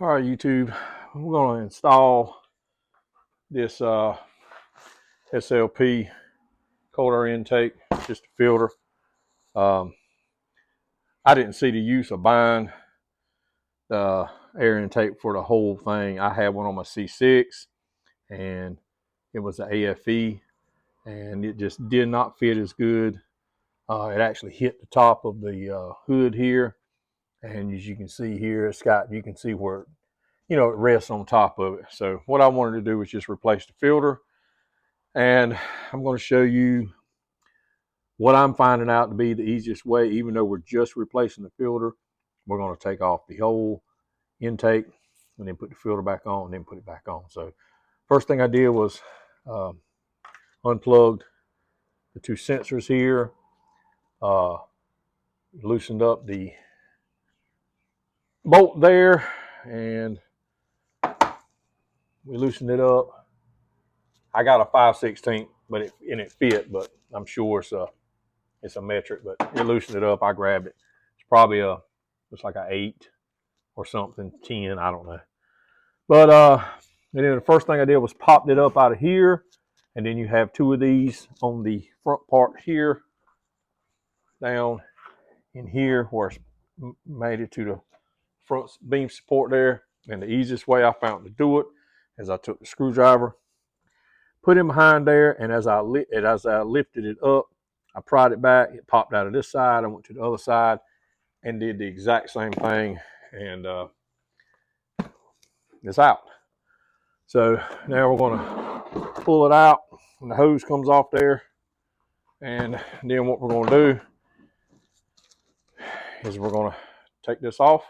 All right, YouTube, we're going to install this SLP cold air intake, just a filter. Um, I didn't see the use of buying the air intake for the whole thing. I had one on my C6 and it was an AFE and it just did not fit as good. It actually hit the top of the hood here, and as you can see here, you can see where it rests on top of it. So what I wanted to do was just replace the filter, and I'm going to show you what I'm finding out to be the easiest way. Even though we're just replacing the filter, we're going to take off the whole intake and then put the filter back on and then put it back on. So first thing I did was unplugged the two sensors here, loosened up the bolt there, and we loosened it up. I got a 5/16, but it fit, but I'm sure it's a metric, but it loosened it up. I grabbed it. It's probably looks like an 8 or something, 10, I don't know. But and then the first thing I did was popped it up out of here, and then you have two of these on the front part here, down in here where it's made it to the front beam support there. And the easiest way I found to do it is I took the screwdriver, put it behind there, and as I lifted it up, I pried it back. It popped out of this side. I went to the other side and did the exact same thing, and it's out. So now we're going to pull it out, and the hose comes off there. And then what we're going to do is we're going to take this off,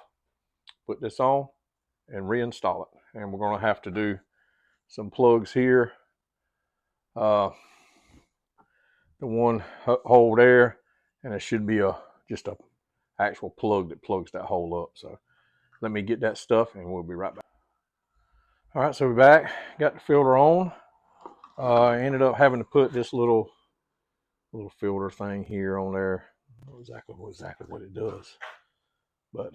put this on, and reinstall it. And we're going to have to do some plugs here. The one hole there, and it should be just a actual plug that plugs that hole up. So let me get that stuff and we'll be right back. All right, so we're back. Got the filter on. I ended up having to put this little filter thing here on there. I don't know exactly what it does, but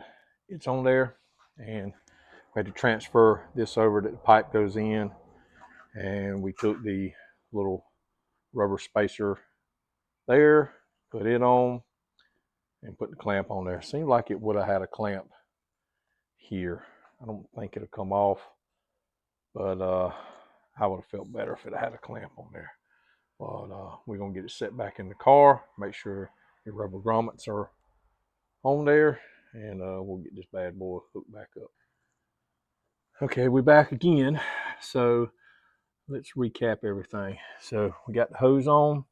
it's on there, and we had to transfer this over that the pipe goes in, and we took the little rubber spacer there, put it on, and put the clamp on there. Seemed like it would have had a clamp here. I don't think it'll come off, but I would have felt better if it had a clamp on there. But we're gonna get it set back in the car, make sure the rubber grommets are on there, and we'll get this bad boy hooked back up. Okay, we're back again. So let's recap everything. So we got the hose on,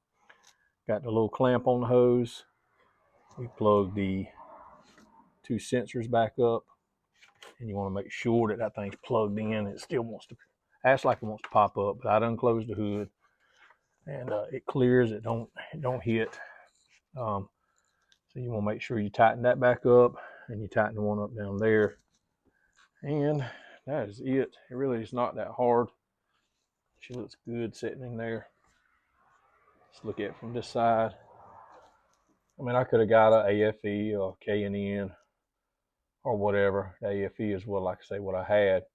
got the little clamp on the hose. We plugged the two sensors back up, and you want to make sure that that thing's plugged in. It still wants to, acts like it wants to pop up, but I unclosed the hood, and it clears. It don't hit. So you want to make sure you tighten that back up, and you tighten the one up down there, and that is it. It really is not that hard. She looks good sitting in there. Let's look at it from this side. I mean, I could have got an AFE or K&N or whatever. The AFE is what, like I say, what I had,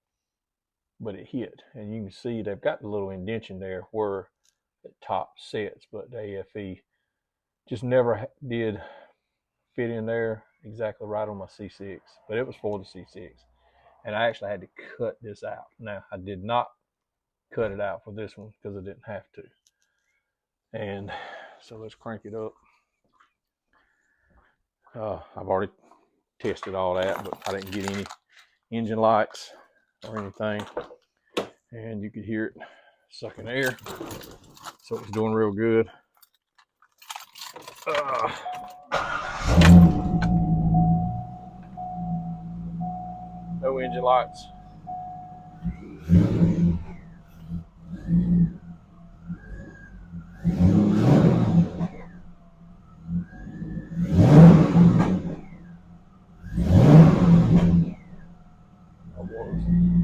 but it hit, and you can see they've got the little indentation there where the top sets, but the AFE just never did fit in there exactly right on my C6, but it was for the C6, and I actually had to cut this out. Now, I did not cut it out for this one because I didn't have to. And so let's crank it up. I've already tested all that, but I didn't get any engine lights or anything, and you could hear it sucking air, so it was doing real good. No engine lights.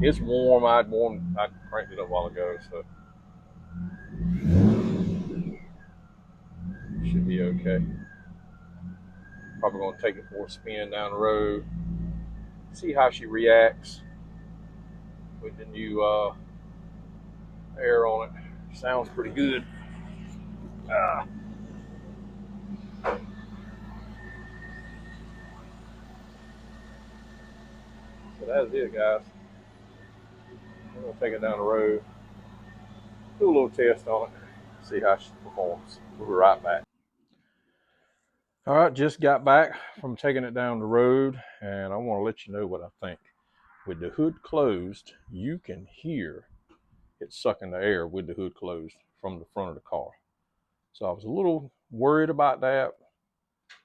It's warm. I cranked it up a while ago, so should be okay. Probably gonna take it for a spin down the road, see how she reacts. with the new air on it. Sounds pretty good. So that's it, guys. I'm gonna take it down the road, do a little test on it, see how she performs. We'll be right back. All right, just got back from taking it down the road, and I want to let you know what I think. With the hood closed, you can hear it sucking the air with the hood closed from the front of the car. So I was a little worried about that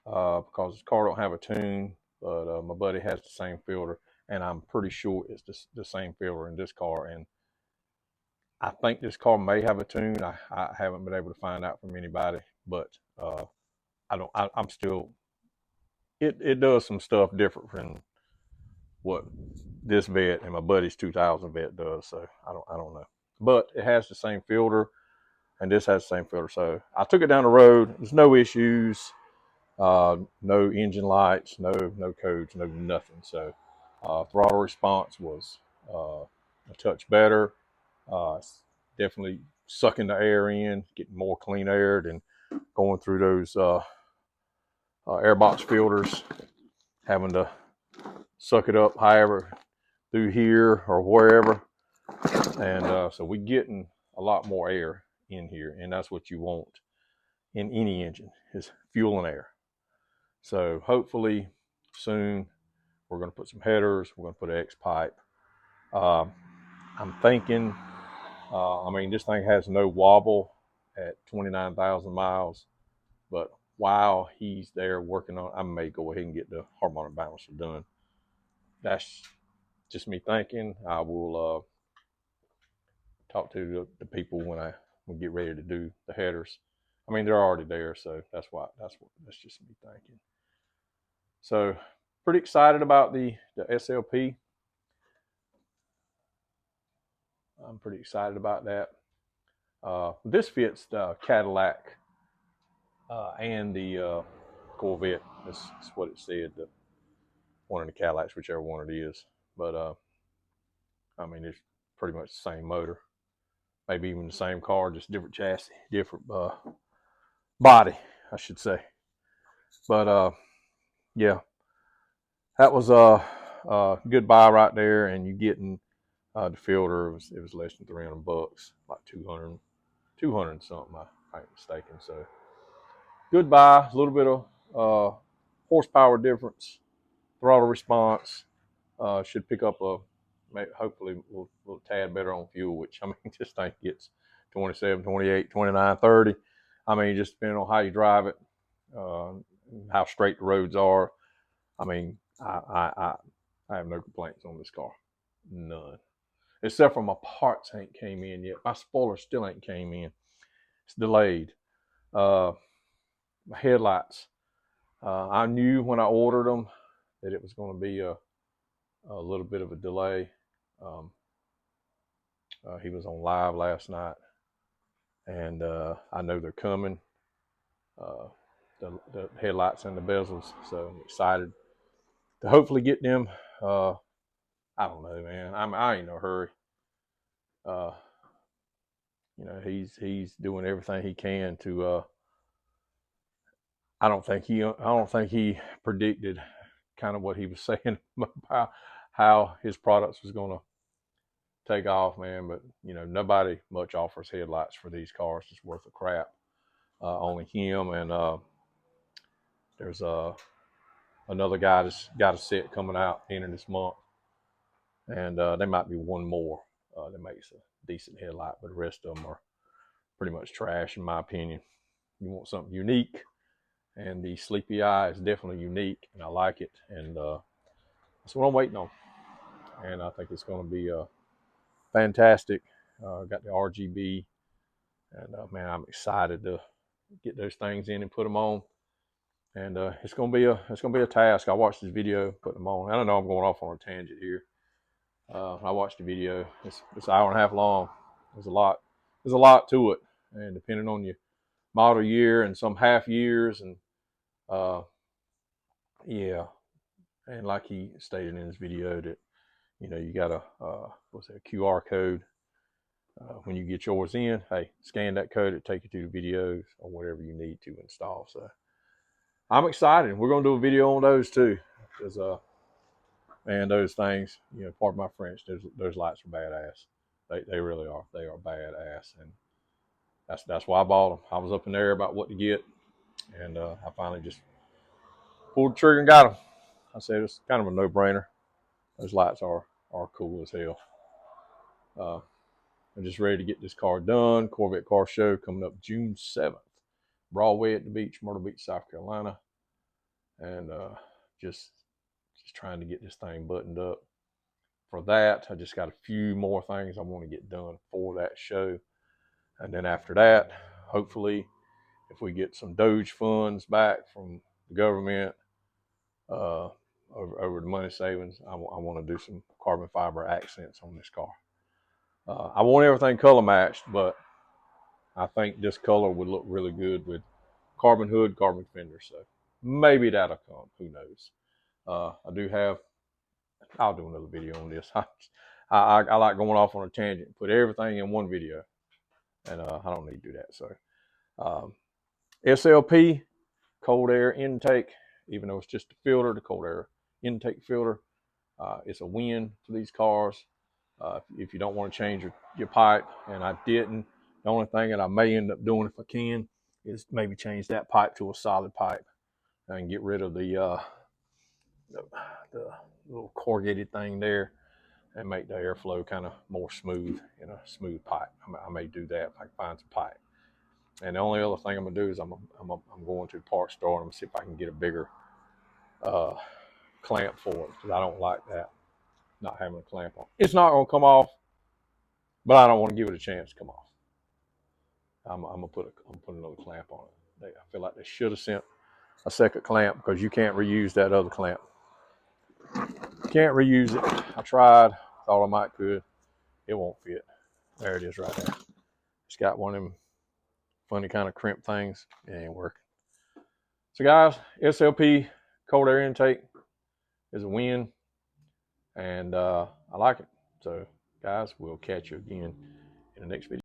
because the car don't have a tune, but my buddy has the same filter, and I'm pretty sure it's the same filter in this car. And I think this car may have a tune. I haven't been able to find out from anybody, but I'm still. It does some stuff different from what this vet and my buddy's 2000 vet does. So I don't know, but it has the same filter, and this has the same filter. So I took it down the road. There's no issues, no engine lights, no codes, no nothing. So throttle response was a touch better. It's definitely sucking the air in, getting more clean air than going through those airbox filters, having to suck it up however through here or wherever. And so we're getting a lot more air in here, and that's what you want in any engine, is fuel and air. So hopefully soon we're going to put some headers, we're going to put an X pipe. I'm thinking, I mean, this thing has no wobble at 29,000 miles, but while he's there working on it, I may go ahead and get the harmonic balancer done. That's just me thinking. I will talk to the people when we get ready to do the headers. I mean, they're already there, so that's just me thinking. So pretty excited about the SLP. I'm pretty excited about that. This fits the Cadillac and the Corvette. That's what it said. One of the Cadillacs, whichever one it is. But I mean, it's pretty much the same motor. Maybe even the same car, just different chassis, different body, I should say. But yeah, that was a good buy right there, and you getting the filter. It was less than $300, like 200 and something. I ain't mistaken. So good buy. A little bit of horsepower difference, throttle response. Should pick up hopefully a little tad better on fuel, which, I mean, this thing gets 27, 28, 29, 30. I mean, just depending on how you drive it, how straight the roads are. I mean, I have no complaints on this car. None. Except for my parts ain't came in yet. My spoiler still ain't came in. It's delayed. My headlights. I knew when I ordered them that it was going to be a little bit of a delay. He was on live last night, and I know they're coming. The headlights and the bezels, so I'm excited to hopefully get them. I don't know, man. I ain't no hurry. You know, he's doing everything he can to. I don't think he predicted kind of what he was saying about how his products was going to take off, man. But you know, nobody much offers headlights for these cars. It's worth a crap. Only him, and there's another guy that's got a set coming out the end of this month, and there might be one more that makes a decent headlight, but the rest of them are pretty much trash, in my opinion. You want something unique, and the Sleepy Eye is definitely unique, and I like it, and that's what I'm waiting on. And I think it's going to be fantastic. Got the RGB, and man, I'm excited to get those things in and put them on. And it's gonna be a task. I watched this video, put them on. I don't know, I'm going off on a tangent here. I watched the video. It's an hour and a half long. There's a lot to it, and depending on your model year and some half years, and yeah, and like he stated in his video that You know, you got a what's that, QR code. When you get yours in, hey, scan that code. It take you to the videos or whatever you need to install. So I'm excited. We're gonna do a video on those too, because man, those things, you know, pardon my French, those lights are badass. They really are. They are badass, and that's why I bought them. I was up in there about what to get, and I finally just pulled the trigger and got them. I said it's kind of a no-brainer. Those lights are cool as hell. I'm just ready to get this car done. Corvette Car Show coming up June 7th. Broadway at the beach, Myrtle Beach, South Carolina. And just trying to get this thing buttoned up. For that, I just got a few more things I want to get done for that show. And then after that, hopefully, if we get some Doge funds back from the government, over the money savings, I want to do some carbon fiber accents on this car. I want everything color matched, but I think this color would look really good with carbon hood, carbon fender. So maybe that'll come. Who knows? I'll do another video on this. I like going off on a tangent, put everything in one video, and I don't need to do that. So SLP, cold air intake, even though it's just a filter, the cold air intake filter, it's a win for these cars. If you don't want to change your pipe, and I didn't, the only thing that I may end up doing if I can is maybe change that pipe to a solid pipe and get rid of the little corrugated thing there and make the airflow kind of more smooth in a smooth pipe. I may do that if I can find some pipe. And the only other thing I'm gonna do is I'm going to the parts store and I'm gonna see if I can get a bigger clamp for it, because I don't like that, not having a clamp on. It's not gonna come off, but I don't want to give it a chance to come off. I'm gonna put another clamp on it. I feel like they should have sent a second clamp, because you can't reuse that other clamp. Can't reuse it. I tried, thought I might could. It won't fit. There it is right there. It's got one of them funny kind of crimp things. It ain't working. So guys, SLP cold air intake is a win, and I like it. So guys, we'll catch you again in the next video.